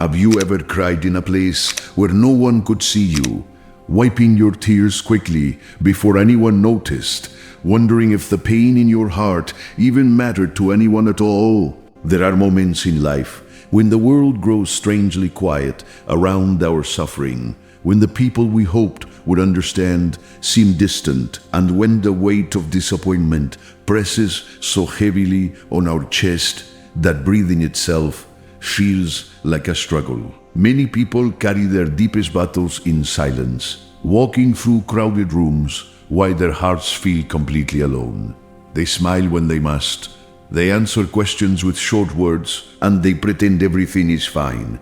Have you ever cried in a place where no one could see you, wiping your tears quickly before anyone noticed, wondering if the pain in your heart even mattered to anyone at all? There are moments in life when the world grows strangely quiet around our suffering, when the people we hoped would understand seem distant, and when the weight of disappointment presses so heavily on our chest that breathing itself feels like a struggle. Many people carry their deepest battles in silence, walking through crowded rooms while their hearts feel completely alone. They smile when they must, they answer questions with short words, and they pretend everything is fine.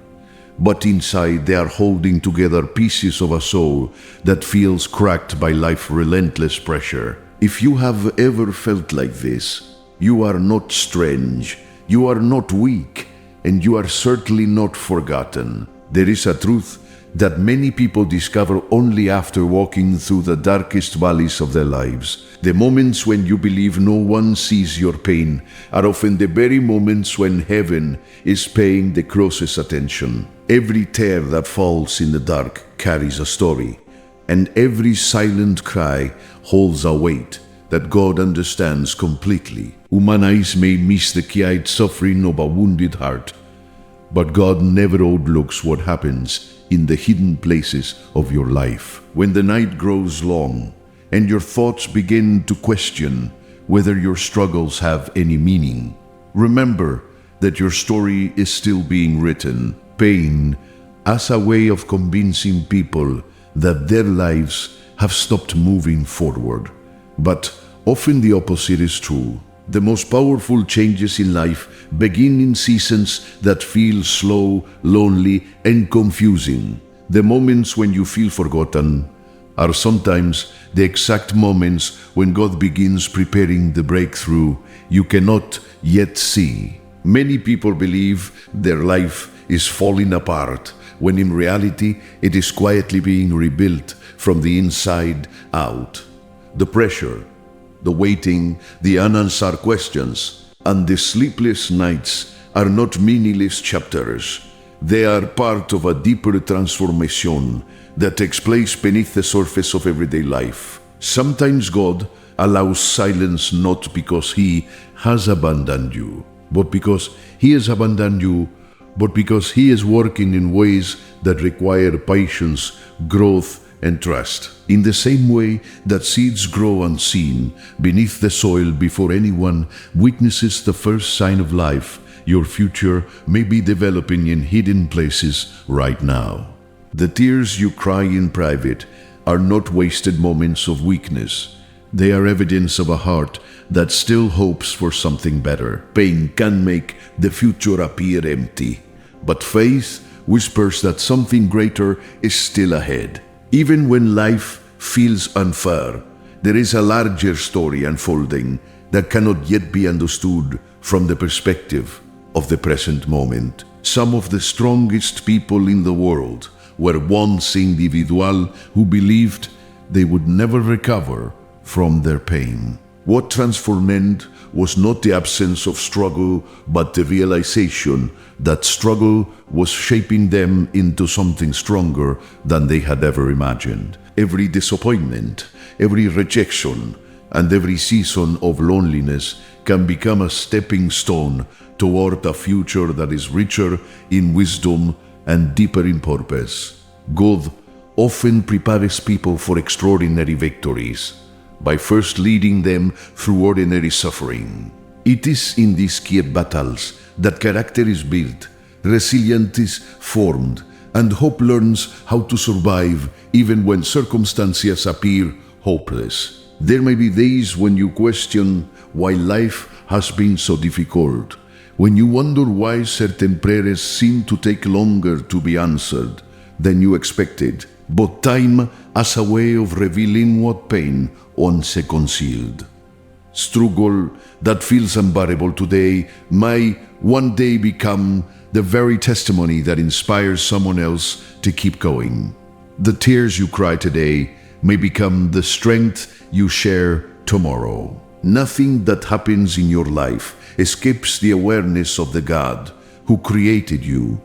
But inside they are holding together pieces of a soul that feels cracked by life's relentless pressure. If you have ever felt like this, you are not strange, you are not weak, and you are certainly not forgotten. There is a truth that many people discover only after walking through the darkest valleys of their lives. The moments when you believe no one sees your pain are often the very moments when heaven is paying the closest attention. Every tear that falls in the dark carries a story, and every silent cry holds a weight that God understands completely. Human eyes may miss the quiet suffering of a wounded heart, but God never overlooks what happens in the hidden places of your life. When the night grows long and your thoughts begin to question whether your struggles have any meaning, remember that your story is still being written. Pain as a way of convincing people that their lives have stopped moving forward. But often the opposite is true. The most powerful changes in life begin in seasons that feel slow, lonely, and confusing. The moments when you feel forgotten are sometimes the exact moments when God begins preparing the breakthrough you cannot yet see. Many people believe their life is falling apart, when in reality it is quietly being rebuilt from the inside out. The pressure, the waiting, the unanswered questions, and the sleepless nights are not meaningless chapters. They are part of a deeper transformation that takes place beneath the surface of everyday life. Sometimes God allows silence not because He has abandoned you, but because He has abandoned you, but because He is working in ways that require patience, growth, and trust. In the same way that seeds grow unseen beneath the soil before anyone witnesses the first sign of life, your future may be developing in hidden places right now. The tears you cry in private are not wasted moments of weakness. They are evidence of a heart that still hopes for something better. Pain can make the future appear empty, but faith whispers that something greater is still ahead. Even when life feels unfair, there is a larger story unfolding that cannot yet be understood from the perspective of the present moment. Some of the strongest people in the world were once individuals who believed they would never recover from their pain. What transformed them was not the absence of struggle, but the realization that struggle was shaping them into something stronger than they had ever imagined. Every disappointment, every rejection, and every season of loneliness can become a stepping stone toward a future that is richer in wisdom and deeper in purpose. God often prepares people for extraordinary victories by first leading them through ordinary suffering. It is in these quiet battles that character is built, resilience is formed, and hope learns how to survive even when circumstances appear hopeless. There may be days when you question why life has been so difficult, when you wonder why certain prayers seem to take longer to be answered than you expected. But time as a way of revealing what pain once concealed. Struggle that feels unbearable today may one day become the very testimony that inspires someone else to keep going. The tears you cry today may become the strength you share tomorrow. Nothing that happens in your life escapes the awareness of the God who created you.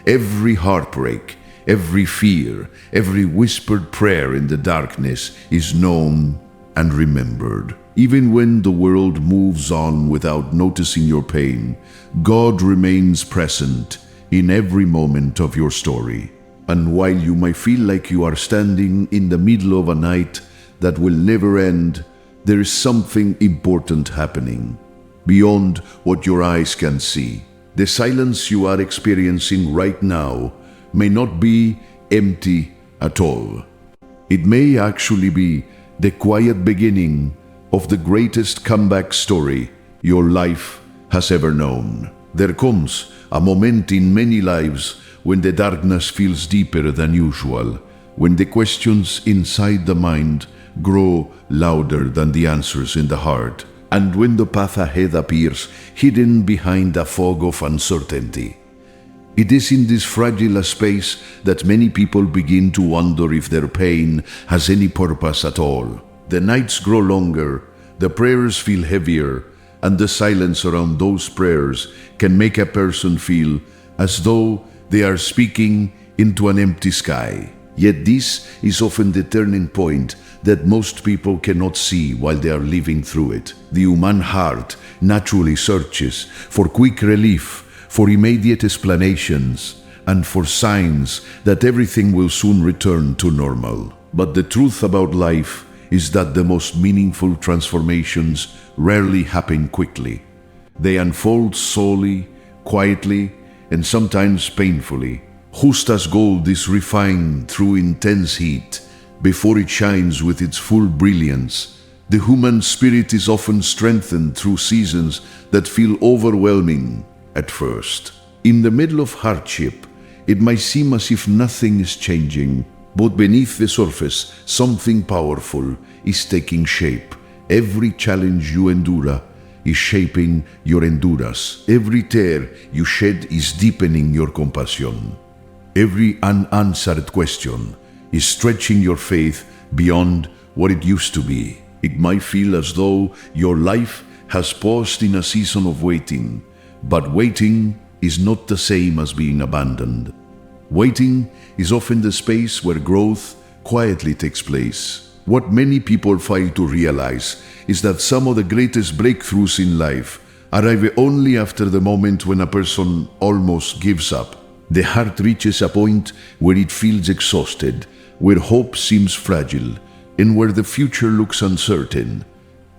Every heartbreak, every fear, every whispered prayer in the darkness is known and remembered. Even when the world moves on without noticing your pain, God remains present in every moment of your story. And while you might feel like you are standing in the middle of a night that will never end, there is something important happening beyond what your eyes can see. The silence you are experiencing right now may not be empty at all. It may actually be the quiet beginning of the greatest comeback story your life has ever known. There comes a moment in many lives when the darkness feels deeper than usual, when the questions inside the mind grow louder than the answers in the heart, and when the path ahead appears hidden behind a fog of uncertainty. It is in this fragile space that many people begin to wonder if their pain has any purpose at all. The nights grow longer, the prayers feel heavier, and the silence around those prayers can make a person feel as though they are speaking into an empty sky. Yet this is often the turning point that most people cannot see while they are living through it. The human heart naturally searches for quick relief, for immediate explanations, and for signs that everything will soon return to normal. But the truth about life is that the most meaningful transformations rarely happen quickly. They unfold slowly, quietly, and sometimes painfully. Just as gold is refined through intense heat before it shines with its full brilliance, the human spirit is often strengthened through seasons that feel overwhelming at first. In the middle of hardship, it might seem as if nothing is changing, but beneath the surface, something powerful is taking shape. Every challenge you endure is shaping your endurance. Every tear you shed is deepening your compassion. Every unanswered question is stretching your faith beyond what it used to be. It might feel as though your life has paused in a season of waiting, but waiting is not the same as being abandoned. Waiting is often the space where growth quietly takes place. What many people fail to realize is that some of the greatest breakthroughs in life arrive only after the moment when a person almost gives up. The heart reaches a point where it feels exhausted, where hope seems fragile, and where the future looks uncertain.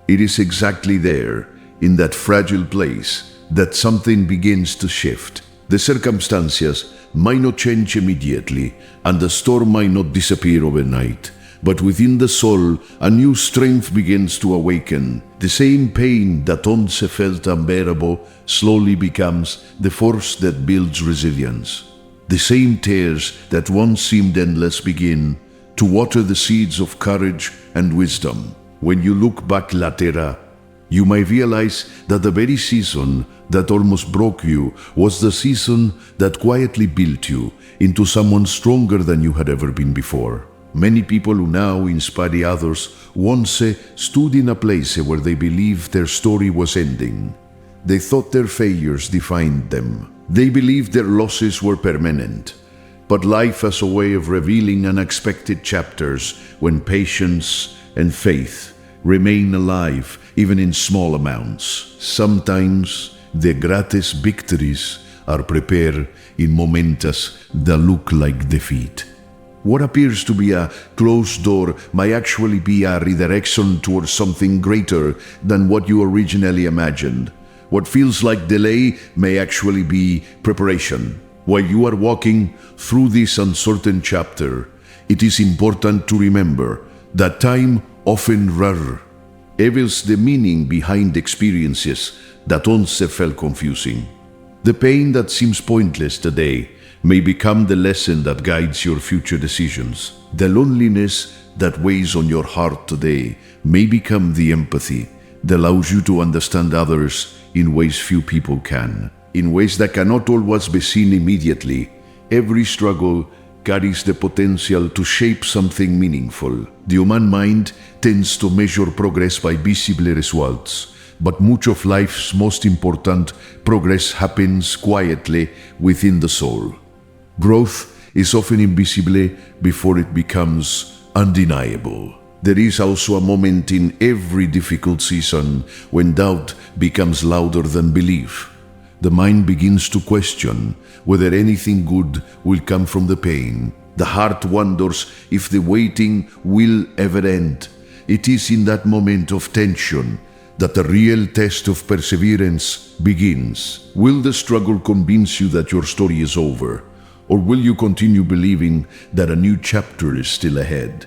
It is exactly there, in that fragile place, that something begins to shift. The circumstances might not change immediately, and the storm might not disappear overnight. But within the soul, a new strength begins to awaken. The same pain that once felt unbearable slowly becomes the force that builds resilience. The same tears that once seemed endless begin to water the seeds of courage and wisdom. When you look back later, you might realize that the very season that almost broke you was the season that quietly built you into someone stronger than you had ever been before. Many people who now inspire others once stood in a place where they believed their story was ending. They thought their failures defined them. They believed their losses were permanent. But life has a way of revealing unexpected chapters when patience and faith remain alive even in small amounts. Sometimes the greatest victories are prepared in moments that look like defeat. What appears to be a closed door might actually be a redirection towards something greater than what you originally imagined. What feels like delay may actually be preparation. While you are walking through this uncertain chapter, it is important to remember that time often reveals the meaning behind experiences that once felt confusing. The pain that seems pointless today may become the lesson that guides your future decisions. The loneliness that weighs on your heart today may become the empathy that allows you to understand others in ways few people can, in ways that cannot always be seen immediately. Every struggle carries the potential to shape something meaningful. The human mind tends to measure progress by visible results, but much of life's most important progress happens quietly within the soul. Growth is often invisible before it becomes undeniable. There is also a moment in every difficult season when doubt becomes louder than belief. The mind begins to question whether anything good will come from the pain. The heart wonders if the waiting will ever end. It is in that moment of tension that the real test of perseverance begins. Will the struggle convince you that your story is over? Or will you continue believing that a new chapter is still ahead?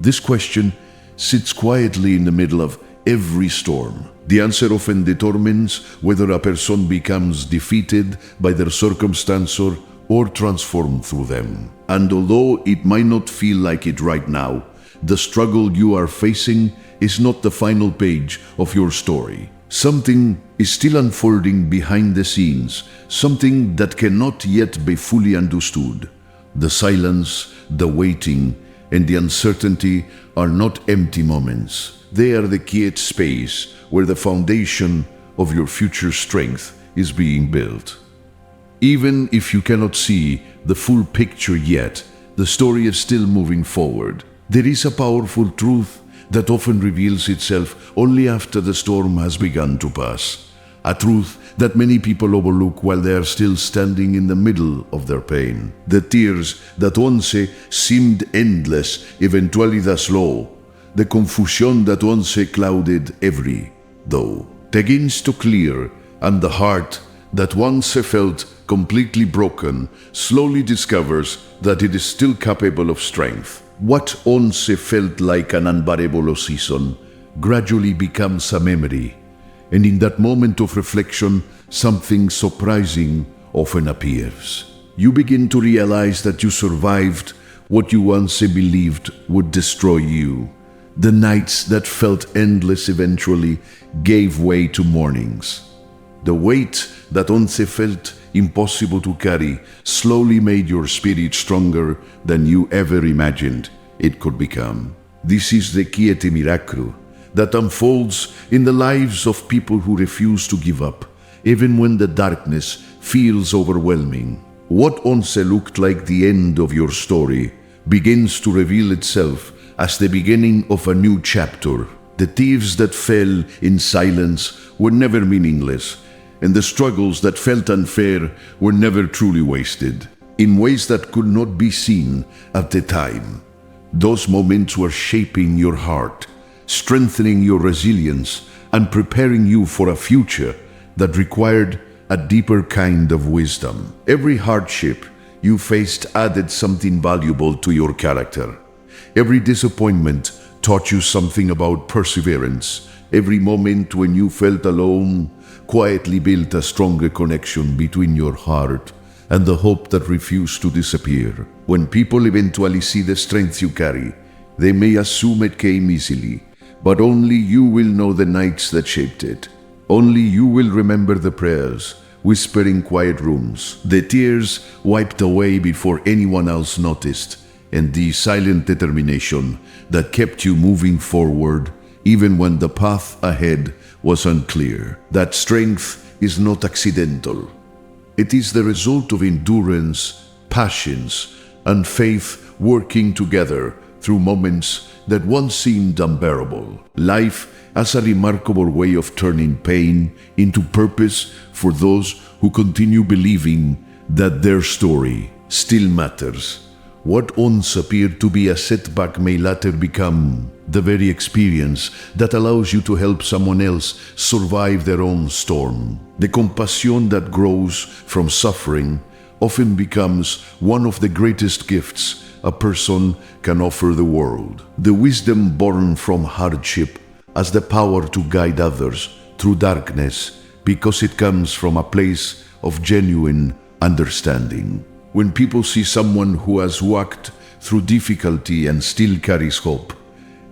This question sits quietly in the middle of every storm. The answer often determines whether a person becomes defeated by their circumstance or transformed through them. And although it might not feel like it right now, the struggle you are facing is not the final page of your story. Something is still unfolding behind the scenes, something that cannot yet be fully understood. The silence, the waiting, and the uncertainty are not empty moments. They are the quiet space where the foundation of your future strength is being built. Even if you cannot see the full picture yet, the story is still moving forward. There is a powerful truth that often reveals itself only after the storm has begun to pass. A truth that many people overlook while they are still standing in the middle of their pain. The tears that once seemed endless eventually thus slow. The confusion that once clouded every thought begins to clear, and the heart that once felt completely broken slowly discovers that it is still capable of strength. What once felt like an unbearable season gradually becomes a memory, and in that moment of reflection, something surprising often appears. You begin to realize that you survived what you once believed would destroy you. The nights that felt endless eventually gave way to mornings. The weight that once felt impossible to carry slowly made your spirit stronger than you ever imagined it could become. This is the quiete miracle that unfolds in the lives of people who refuse to give up, even when the darkness feels overwhelming. What once looked like the end of your story begins to reveal itself as the beginning of a new chapter. The tears that fell in silence were never meaningless, and the struggles that felt unfair were never truly wasted. In ways that could not be seen at the time, those moments were shaping your heart, strengthening your resilience, and preparing you for a future that required a deeper kind of wisdom. Every hardship you faced added something valuable to your character. Every disappointment taught you something about perseverance. Every moment when you felt alone quietly built a stronger connection between your heart and the hope that refused to disappear. When people eventually see the strength you carry, they may assume it came easily, but only you will know the nights that shaped it. Only you will remember the prayers whispered in quiet rooms, the tears wiped away before anyone else noticed, and the silent determination that kept you moving forward even when the path ahead was unclear. That strength is not accidental. It is the result of endurance, patience, and faith working together through moments that once seemed unbearable. Life has a remarkable way of turning pain into purpose for those who continue believing that their story still matters. What once appeared to be a setback may later become the very experience that allows you to help someone else survive their own storm. The compassion that grows from suffering often becomes one of the greatest gifts a person can offer the world. The wisdom born from hardship has the power to guide others through darkness because it comes from a place of genuine understanding. When people see someone who has walked through difficulty and still carries hope,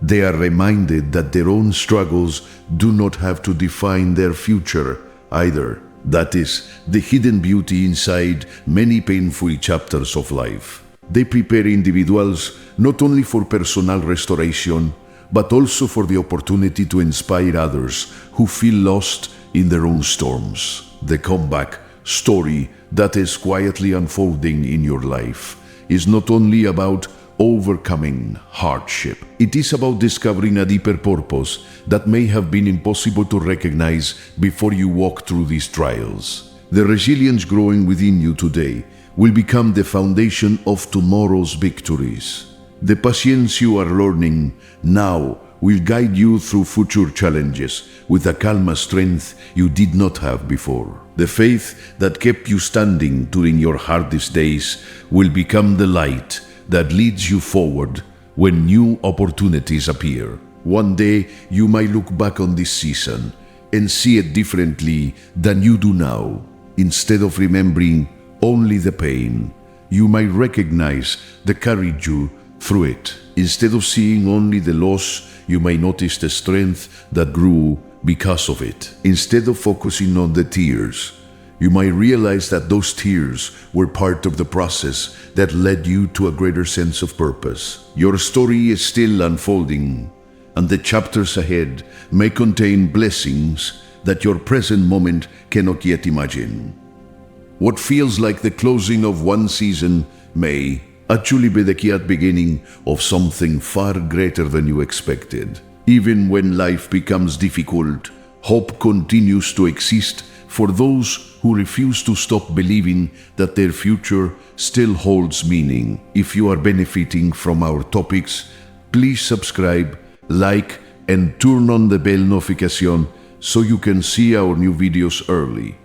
they are reminded that their own struggles do not have to define their future either. That is the hidden beauty inside many painful chapters of life. They prepare individuals not only for personal restoration, but also for the opportunity to inspire others who feel lost in their own storms. The comeback story that is quietly unfolding in your life is not only about overcoming hardship. It is about discovering a deeper purpose that may have been impossible to recognize before you walk through these trials. The resilience growing within you today will become the foundation of tomorrow's victories. The patience you are learning now will guide you through future challenges with a calmer strength you did not have before. The faith that kept you standing during your hardest days will become the light that leads you forward when new opportunities appear. One day you might look back on this season and see it differently than you do now. Instead of remembering only the pain, you might recognize the courage you through it. Instead of seeing only the loss, you may notice the strength that grew because of it. Instead of focusing on the tears, you might realize that those tears were part of the process that led you to a greater sense of purpose. Your story is still unfolding, and the chapters ahead may contain blessings that your present moment cannot yet imagine. What feels like the closing of one season may actually be the key at beginning of something far greater than you expected. Even when life becomes difficult, hope continues to exist for those who refuse to stop believing that their future still holds meaning. If you are benefiting from our topics, please subscribe, like, and turn on the bell notification so you can see our new videos early.